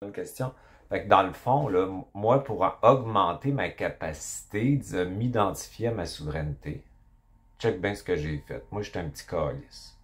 Bonne question. Fait que dans le fond, là, moi, pour augmenter ma capacité de m'identifier à ma souveraineté, check bien ce que j'ai fait. Moi, j'étais un petit calice.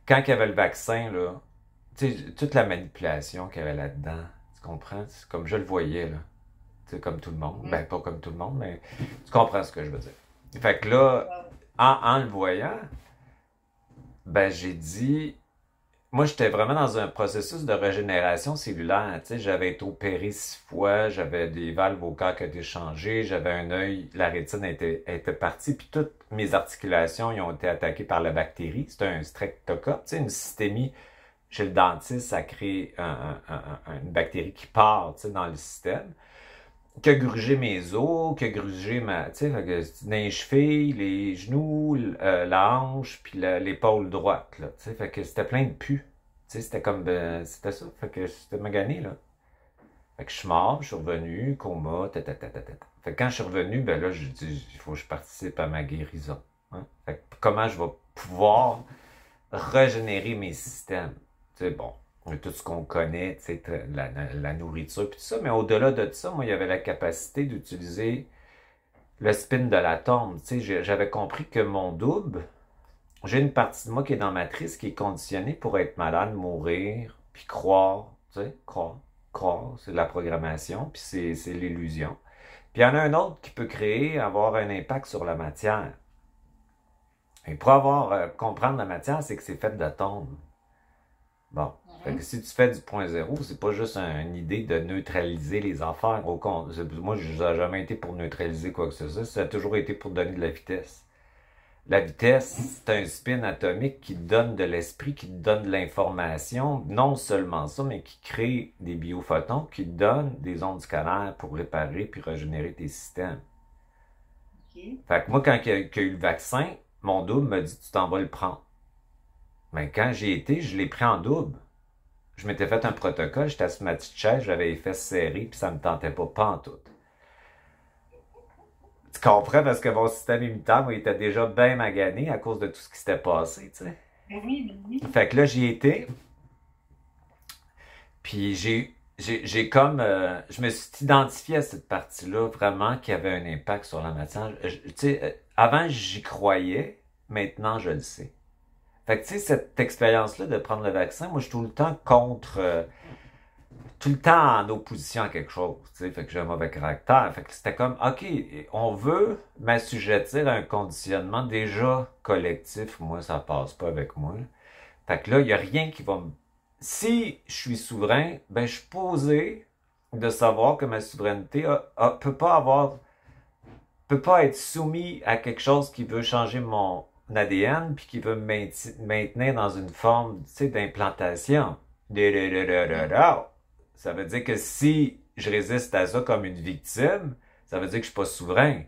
Quand il y avait le vaccin, là, tu sais, toute la manipulation qu'il y avait là-dedans, tu comprends? C'est comme je le voyais, là. Tu sais, comme tout le monde. Ben, pas comme tout le monde, mais tu comprends ce que je veux dire. Fait que là, en le voyant, ben, j'ai dit, moi, j'étais vraiment dans un processus de régénération cellulaire. Tu sais, j'avais été opéré 6 fois, j'avais des valves au cœur qui ont été changées, j'avais un œil, la rétine était partie, puis toutes mes articulations ils ont été attaquées par la bactérie. C'était un streptocoque, tu sais, une systémie chez le dentiste, ça crée une bactérie qui part, tu sais, dans le système, qui a grugé mes os, qui a grugé tu sais, dans les chevilles, les genoux, la hanche, puis l'épaule droite, là, tu sais, fait que c'était plein de pus. Tu sais, c'était comme, c'était ça, fait que c'était magané, là. Fait que je suis mort, je suis revenu, coma, Fait que quand je suis revenu, ben là, je dis, il faut que je participe à ma guérison. Hein. Fait que comment je vais pouvoir régénérer mes systèmes? Tu sais, bon, tout ce qu'on connaît, tu sais, la nourriture, puis tout ça, mais au-delà de ça, moi, il y avait la capacité d'utiliser le spin de l'atome. Tu sais, j'avais compris que mon double, j'ai une partie de moi qui est dans la matrice, qui est conditionnée pour être malade, mourir, puis croire, tu sais, croire, c'est de la programmation, puis c'est l'illusion. Puis il y en a un autre qui peut créer, avoir un impact sur la matière. Et pour comprendre la matière, c'est que c'est fait d'atomes. Bon. Fait que si tu fais du point zéro, c'est pas juste une idée de neutraliser les affaires. Moi, je n'ai jamais été pour neutraliser quoi que ce soit. Ça a toujours été pour donner de la vitesse. La vitesse, c'est un spin atomique qui donne de l'esprit, qui donne de l'information. Non seulement ça, mais qui crée des biophotons, qui donnent des ondes scalaires pour réparer puis régénérer tes systèmes. OK. Fait que moi, quand il y a eu le vaccin, mon double m'a dit, tu t'en vas le prendre. Mais quand j'y été, je l'ai pris en double. Je m'étais fait un protocole, j'étais assis sur ma petite chaise, j'avais les fesses serrées, puis ça me tentait pas en tout. Tu comprends? Parce que mon système immunitaire, moi, il était déjà bien magané à cause de tout ce qui s'était passé, tu sais. Ben oui. Fait que là, j'y étais, puis j'ai comme, je me suis identifié à cette partie-là, vraiment, qui avait un impact sur la matière. Tu sais, avant, j'y croyais, maintenant, je le sais. Fait que, tu sais, cette expérience-là de prendre le vaccin, moi, je suis tout le temps contre, tout le temps en opposition à quelque chose, tu sais, fait que j'ai un mauvais caractère. Fait que c'était comme, OK, on veut m'assujettir à un conditionnement déjà collectif. Moi, ça passe pas avec moi. Fait que là, il y a rien qui va me... Si je suis souverain, ben, je suis posé de savoir que ma souveraineté peut pas être soumis à quelque chose qui veut changer mon ADN puis qui veut me maintenir dans une forme, tu sais, d'implantation. Ça veut dire que si je résiste à ça comme une victime, ça veut dire que je suis pas souverain.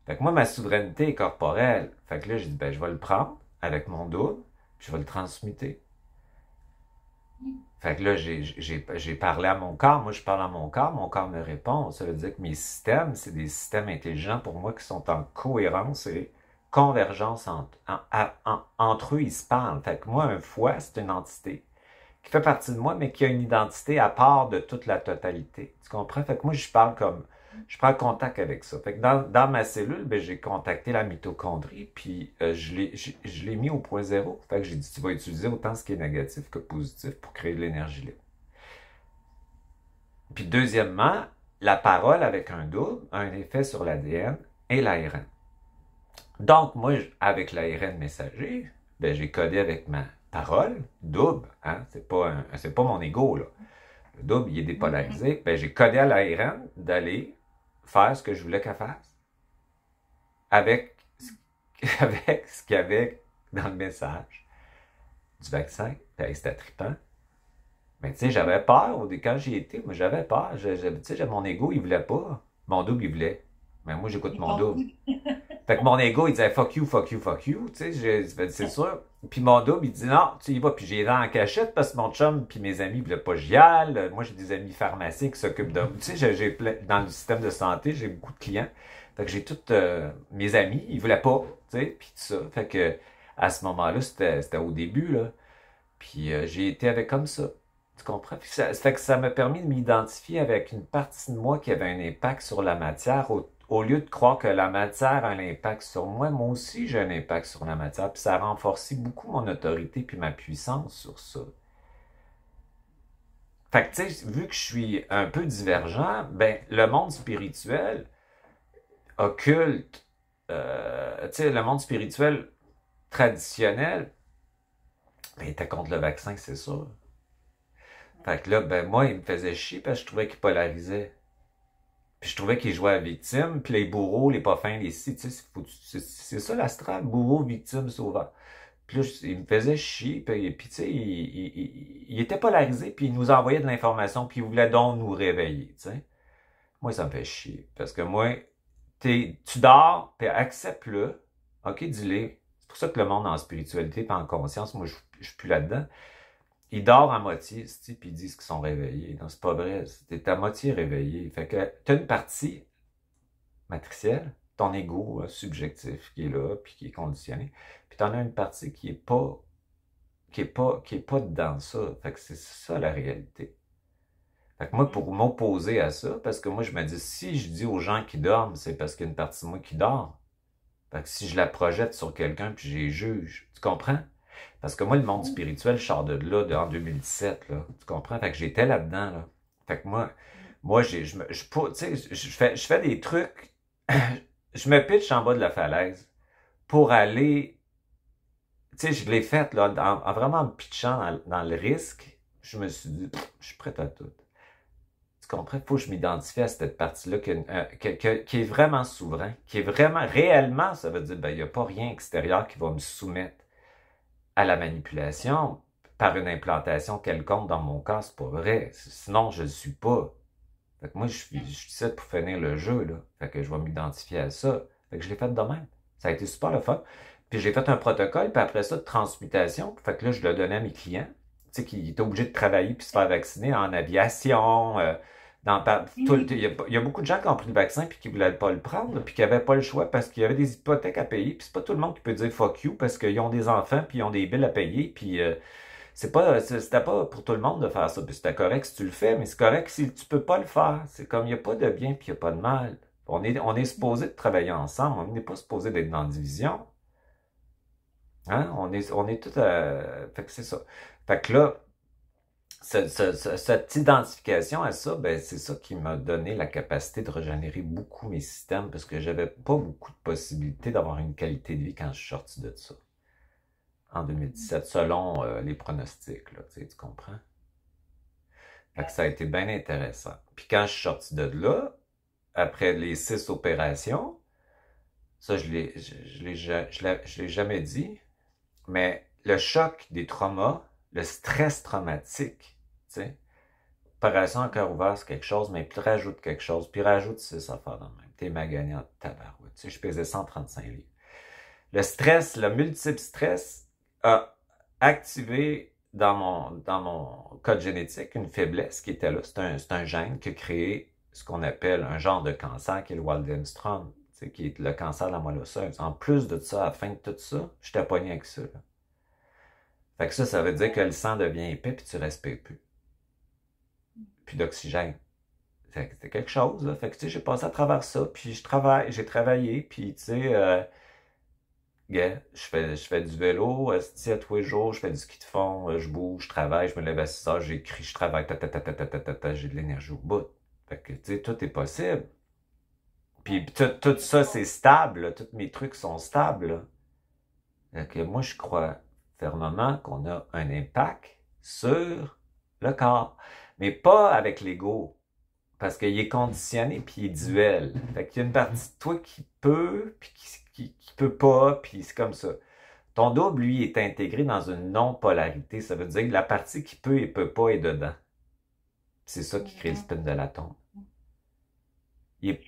Fait que moi, ma souveraineté est corporelle. Fait que là, j'ai dit, ben, je vais le prendre avec mon double, puis je vais le transmuter. Fait que là, j'ai parlé à mon corps. Moi, je parle à mon corps me répond. Ça veut dire que mes systèmes, c'est des systèmes intelligents pour moi qui sont en cohérence et convergence entre eux, ils se parlent. Fait que moi, un foie, c'est une entité qui fait partie de moi, mais qui a une identité à part de toute la totalité. Tu comprends? Fait que moi, je prends contact avec ça. Fait que dans ma cellule, ben, j'ai contacté la mitochondrie, puis je l'ai mis au point zéro. Fait que j'ai dit, tu vas utiliser autant ce qui est négatif que positif pour créer de l'énergie libre. Puis deuxièmement, la parole avec un double a un effet sur l'ADN et l'ARN. Donc, moi, avec l'ARN messager, ben, j'ai codé avec ma parole, double, hein, c'est pas mon ego, là. Le double, il est dépolarisé. Ben, j'ai codé à l'ARN d'aller faire ce que je voulais qu'elle fasse. Avec, avec ce qu'il y avait dans le message du vaccin. Puis, c'était trippant. Mais tu sais, j'avais peur. Quand j'y étais, moi, j'avais peur. Tu sais, mon ego, il voulait pas. Mon double, il voulait. Mais moi, j'écoute Ils mon t'ont double. dit. Fait que mon ego, il disait fuck you, fuck you, fuck you. Tu sais, c'est sûr. Puis mon double, il dit non, tu y vas. Puis j'ai dans en cachette parce que mon chum puis mes amis voulaient pas que j'y aille. Moi, j'ai des amis pharmaciens qui s'occupent de. Tu sais, dans le système de santé, j'ai beaucoup de clients. Fait que j'ai tous mes amis, ils voulaient pas. Tu sais, puis tout ça. Fait que à ce moment-là, c'était au début, là. Puis j'ai été avec comme ça. Tu comprends? Puis ça fait que ça m'a permis de m'identifier avec une partie de moi qui avait un impact sur la matière, au lieu de croire que la matière a un impact sur moi, moi aussi j'ai un impact sur la matière, puis ça a renforcé beaucoup mon autorité puis ma puissance sur ça. Fait que, tu sais, vu que je suis un peu divergent, ben, le monde spirituel, occulte, tu sais, le monde spirituel traditionnel, ben, il était contre le vaccin, c'est sûr. Fait que là, ben, moi, il me faisait chier parce que je trouvais qu'il polarisait. Puis je trouvais qu'il jouait à la victime, puis les bourreaux, les pas fins, les si, tu sais, c'est ça l'astral, bourreau, victime, sauveur. Puis là, il me faisait chier, puis tu sais, il était polarisé, puis il nous envoyait de l'information, puis il voulait donc nous réveiller, tu sais. Moi, ça me fait chier, parce que moi, tu dors, puis accepte-le, ok, dis-le. C'est pour ça que le monde en spiritualité, pas en conscience, moi, je suis plus là-dedans. Ils dorment à moitié, puis ils disent qu'ils sont réveillés. Non, c'est pas vrai. T'es à moitié réveillé. Fait que t'as une partie matricielle, ton ego subjectif qui est là, puis qui est conditionné. Puis t'en as une partie qui est pas dedans ça. Fait que c'est ça la réalité. Fait que moi, pour m'opposer à ça, parce que moi, je me dis, si je dis aux gens qui dorment, c'est parce qu'il y a une partie de moi qui dort. Fait que si je la projette sur quelqu'un, puis je les juge, tu comprends? Parce que moi, le monde spirituel, je sors de là en 2017, là. Tu comprends? Fait que j'étais là-dedans, là. Fait que moi, tu sais, je fais des trucs, je me pitche en bas de la falaise pour aller, tu sais, je l'ai fait, là, en vraiment me pitchant dans le risque, je me suis dit, je suis prêt à tout. Tu comprends? Il faut que je m'identifie à cette partie-là qui est vraiment souverain, qui est vraiment, réellement, ça veut dire, ben, il n'y a pas rien extérieur qui va me soumettre à la manipulation par une implantation quelconque dans mon cas, c'est pas vrai. Sinon, je ne le suis pas. Fait que moi, je suis ici pour finir le jeu, là. Fait que je vais m'identifier à ça. Fait que je l'ai fait de même. Ça a été super le fun. Puis j'ai fait un protocole, puis après ça, de transmutation. Fait que là, je le donnais à mes clients, tu sais, qui étaient obligés de travailler puis se faire vacciner en aviation, il y a beaucoup de gens qui ont pris le vaccin puis qui ne voulaient pas le prendre, puis qui n'avaient pas le choix parce qu'il y avait des hypothèques à payer. Puis c'est pas tout le monde qui peut dire fuck you parce qu'ils ont des enfants puis ils ont des billes à payer. Puis c'était pas pour tout le monde de faire ça. Puis c'était correct si tu le fais, mais c'est correct si tu peux pas le faire. C'est comme il n'y a pas de bien puis il n'y a pas de mal. On est supposé de travailler ensemble. On n'est pas supposé d'être dans la division. Hein? On est tout fait que c'est ça. Fait que là, cette identification à ça, ben, c'est ça qui m'a donné la capacité de régénérer beaucoup mes systèmes parce que j'avais pas beaucoup de possibilités d'avoir une qualité de vie quand je suis sorti de ça. En 2017, selon les pronostics, là, tu comprends? Fait que ça a été bien intéressant. Puis quand je suis sorti de là, après les 6 opérations, ça, je l'ai jamais dit, mais le choc des traumas, le stress traumatique, tu sais, opération à cœur ouvert, c'est quelque chose, mais puis rajoute quelque chose, puis rajoute 6 affaires dans le même. T'es magané en tabarouette. Tu sais, je pesais 135 livres. Le stress, le multiple stress a activé dans mon code génétique une faiblesse qui était là. C'est un gène qui a créé ce qu'on appelle un genre de cancer qui est le Waldenstrom, qui est le cancer de la moelle osseuse. En plus de ça, à la fin de tout ça, je t'ai pogné avec ça. Là. Fait que ça veut dire que le sang devient épais puis tu respires plus. Puis d'oxygène. C'était quelque chose, là. Fait que, tu sais, j'ai passé à travers ça, puis j'ai travaillé, puis, tu sais, je fais du vélo, à tous les jours, je fais du ski de fond, je bouge, je travaille, je me lève à 6 heures, j'écris, je travaille, j'ai de l'énergie au bout. Fait que, tu sais, tout est possible. Puis tout ça, c'est stable, là. Tous mes trucs sont stables, là. Fait que moi, je crois fermement qu'on a un impact sur le corps. Mais pas avec l'ego. Parce qu'il est conditionné, puis il est duel. Fait qu'il y a une partie de toi qui peut, puis qui peut pas, puis c'est comme ça. Ton double, lui, est intégré dans une non-polarité. Ça veut dire que la partie qui peut et peut pas est dedans. C'est ça qui crée le spin de l'atome. Il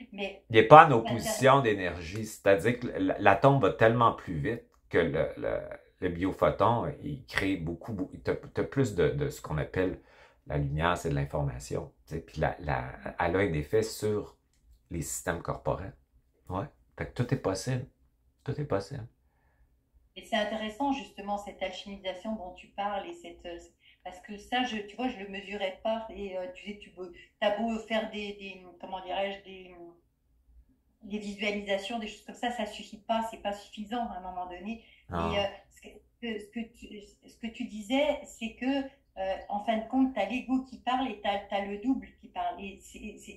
n'est pas en opposition d'énergie. C'est-à-dire que l'atome va tellement plus vite que le biophoton, il crée beaucoup tu as plus de ce qu'on appelle la lumière, c'est de l'information. Puis elle a un effet sur les systèmes corporels. Ouais. Fait que tout est possible. Tout est possible. Et c'est intéressant justement cette alchimisation dont tu parles et Parce que ça, tu vois, je le mesurais pas. Et as beau faire comment dirais-je, des visualisations, des choses comme ça suffit pas, c'est pas suffisant à un moment donné. Et Ah. ce que tu disais, c'est que en fin de compte, tu as l'ego qui parle et tu as le double qui parle. Et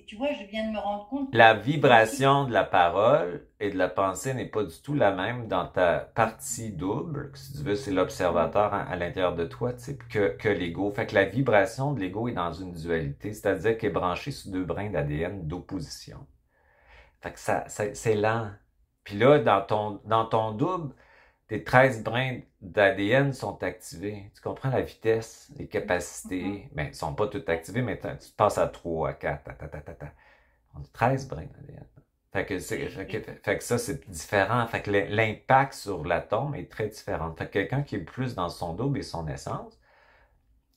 tu vois, je viens de me rendre compte La que moi aussi, vibration de la parole et de la pensée n'est pas du tout la même dans ta partie double, que si tu veux, c'est l'observateur à l'intérieur de toi, tu sais, que l'ego. Fait que la vibration de l'ego est dans une dualité, c'est-à-dire qu'elle est branchée sur deux brins d'ADN d'opposition. Fait que c'est lent. Puis là, dans ton double, tes 13 brins d'ADN sont activés. Tu comprends la vitesse, les capacités. Ben, ils sont pas toutes activées, mais tu passes à 3, à 4, on a 13 brins d'ADN. Fait que ça, c'est différent. Fait que l'impact sur l'atome est très différent. Fait que quelqu'un qui est plus dans son double et son essence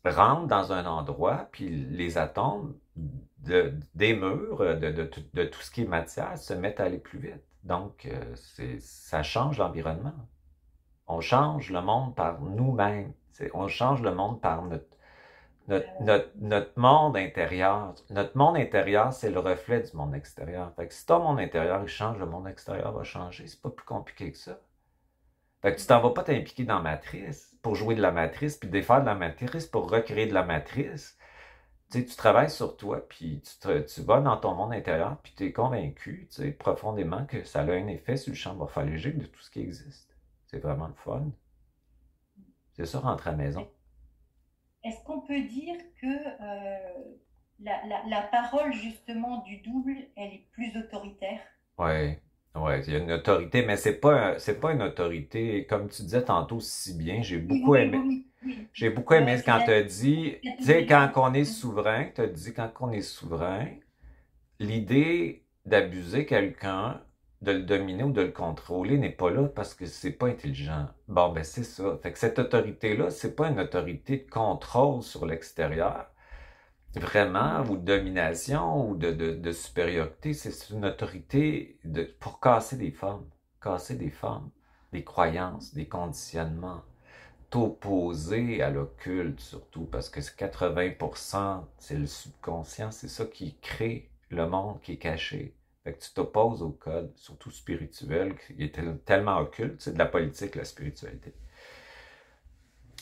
rentre dans un endroit, puis les atomes des murs, de tout ce qui est matière, se mettent à aller plus vite. Donc, ça change l'environnement. On change le monde par nous-mêmes. On change le monde par notre monde intérieur. Notre monde intérieur, c'est le reflet du monde extérieur. Fait que si ton monde intérieur il change, le monde extérieur va changer. C'est pas plus compliqué que ça. Fait que tu t'en vas pas t'impliquer dans la matrice pour jouer de la matrice, puis défaire de la matrice pour recréer de la matrice. Tu sais, tu travailles sur toi, puis tu vas dans ton monde intérieur, puis tu es convaincu, tu sais, profondément que ça a un effet sur le champ morphologique de tout ce qui existe. C'est vraiment le fun. C'est ça, rentrer à la maison. est-ce qu'on peut dire que la parole justement du double, elle est plus autoritaire? Ouais, ouais, il y a une autorité, mais c'est pas une autorité, comme tu disais tantôt si bien, Oui, oui, oui, oui. j'ai beaucoup aimé C'est quand tu as dit, tu sais, quand l'intelligence. on est souverain, tu as dit quand on est souverain, l'idée d'abuser quelqu'un, de le dominer ou de le contrôler n'est pas là parce que c'est pas intelligent. Bon, ben c'est ça. Fait que cette autorité-là, c'est pas une autorité de contrôle sur l'extérieur, vraiment, ou de domination, ou de supériorité. C'est une autorité pour casser des formes, des croyances, des conditionnements, t'opposer à l'occulte surtout, parce que 80%, c'est le subconscient, c'est ça qui crée le monde qui est caché. Fait que tu t'opposes au code, surtout spirituel, qui est tellement occulte, c'est de la politique, la spiritualité.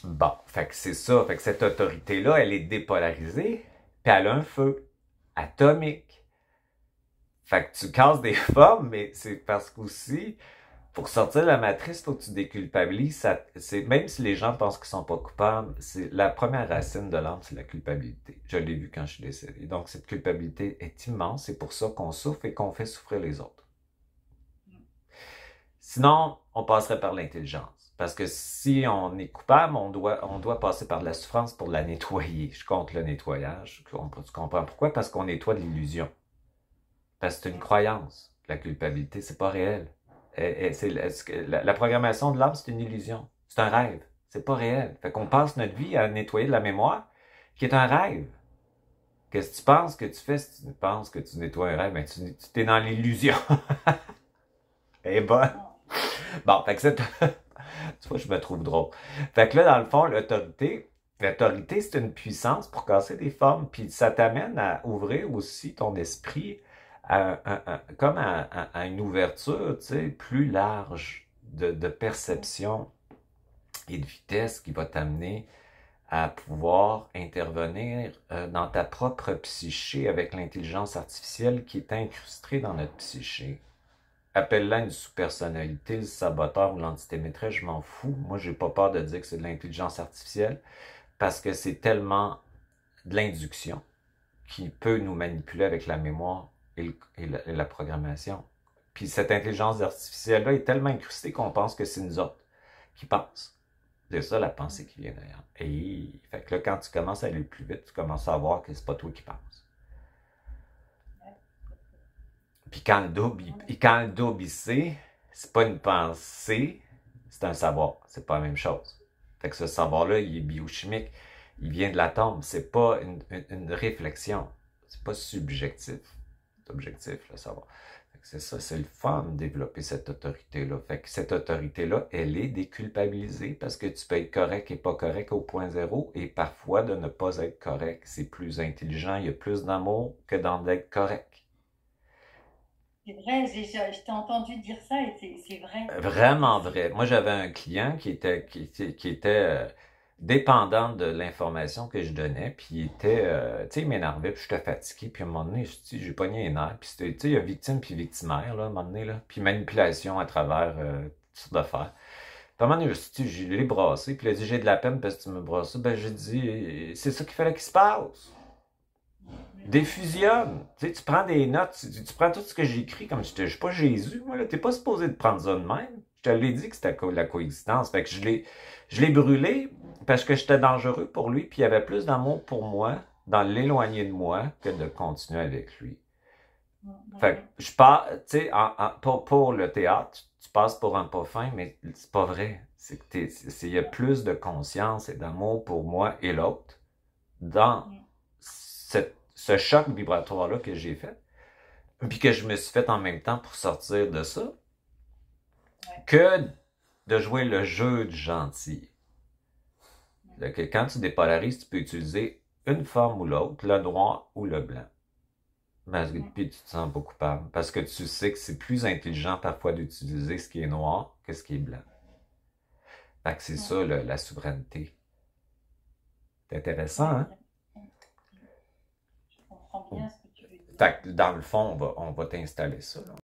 Bon, fait que c'est ça, fait que cette autorité-là, elle est dépolarisée, puis elle a un feu atomique. Fait que tu casses des formes, mais c'est parce qu'aussi, pour sortir de la matrice, il faut que tu déculpabilises. Même si les gens pensent qu'ils sont pas coupables, c'est la première racine de l'âme, c'est la culpabilité. Je l'ai vu quand je suis décédé. Donc, cette culpabilité est immense. C'est pour ça qu'on souffre et qu'on fait souffrir les autres. Sinon, on passerait par l'intelligence. Parce que si on est coupable, on doit passer par de la souffrance pour la nettoyer. Je compte le nettoyage. Tu comprends pourquoi? Parce qu'on nettoie de l'illusion. Parce que c'est une croyance. La culpabilité, c'est pas réel. La programmation de l'âme, c'est une illusion. C'est un rêve. C'est pas réel. Fait qu'on passe notre vie à nettoyer de la mémoire, qui est un rêve. Qu'est-ce que tu penses que tu fais si tu penses que tu nettoies un rêve? Ben, tu t'es dans l'illusion. Eh ben. Bon, fait que c'est, tu vois, je me trouve drôle. Fait que là, dans le fond, l'autorité, c'est une puissance pour casser des formes, puis ça t'amène à ouvrir aussi ton esprit comme à une ouverture, tu sais, plus large de perception et de vitesse qui va t'amener à pouvoir intervenir dans ta propre psyché avec l'intelligence artificielle qui est incrustée dans notre psyché. Appelle-la une sous-personnalité, le saboteur ou l'entité maîtresse, je m'en fous. Moi, j'ai pas peur de dire que c'est de l'intelligence artificielle parce que c'est tellement de l'induction qui peut nous manipuler avec la mémoire et la programmation. Puis cette intelligence artificielle-là est tellement incrustée qu'on pense que c'est nous autres qui pensent. C'est ça la pensée qui vient derrière. Et fait que là, quand tu commences à aller plus vite, tu commences à voir que c'est pas toi qui penses. Puis quand le double il sait, c'est pas une pensée, c'est un savoir. C'est pas la même chose. Fait que ce savoir-là, il est biochimique. Il vient de l'atome. C'est pas une réflexion. C'est pas subjectif. C'est objectif, le savoir. Fait que c'est ça, c'est le fun de développer cette autorité-là. Fait que cette autorité-là, elle est déculpabilisée parce que tu peux être correct et pas correct au point zéro et parfois de ne pas être correct. C'est plus intelligent, il y a plus d'amour que d'être correct. C'est vrai, je t'ai entendu dire ça et c'est vrai. Vraiment vrai. Moi, j'avais un client qui était dépendant de l'information que je donnais, puis il était, tu sais, il m'énervait, puis j'étais fatigué, puis à un moment donné, j'ai pogné les nerfs, puis c'était, tu sais, il y a victime puis victimaire, là, à un moment donné, là, puis manipulation à travers toutes sortes d'affaires. Puis à un moment donné, je me suis dit, je l'ai brassé, puis il a dit, j'ai de la peine parce que tu me brasses ça. Ben, j'ai dit, c'est ça qu'il fallait qu'il se passe. Défusionne. Tu sais, tu prends des notes, tu prends tout ce que j'écris comme je suis pas Jésus, moi, là. T'es pas supposé de prendre ça de même. Je te l'ai dit que c'était la coexistence. Fait que je l'ai brûlé parce que j'étais dangereux pour lui, puis il y avait plus d'amour pour moi dans l'éloigner de moi que de continuer avec lui. Fait que je pars, tu sais, pour le théâtre, tu passes pour un pas fin, mais c'est pas vrai. C'est que il y a plus de conscience et d'amour pour moi et l'autre dans ce choc vibratoire-là que j'ai fait, puis que je me suis fait en même temps pour sortir de ça, que de jouer le jeu du gentil. Que quand tu dépolarises, tu peux utiliser une forme ou l'autre, le noir ou le blanc. Puis tu te sens pas coupable, parce que tu sais que c'est plus intelligent parfois d'utiliser ce qui est noir que ce qui est blanc. Fait que c'est ça, la souveraineté. C'est intéressant, hein? Je comprends bien ce que tu veux dire. Fait que dans le fond, on va t'installer ça, là.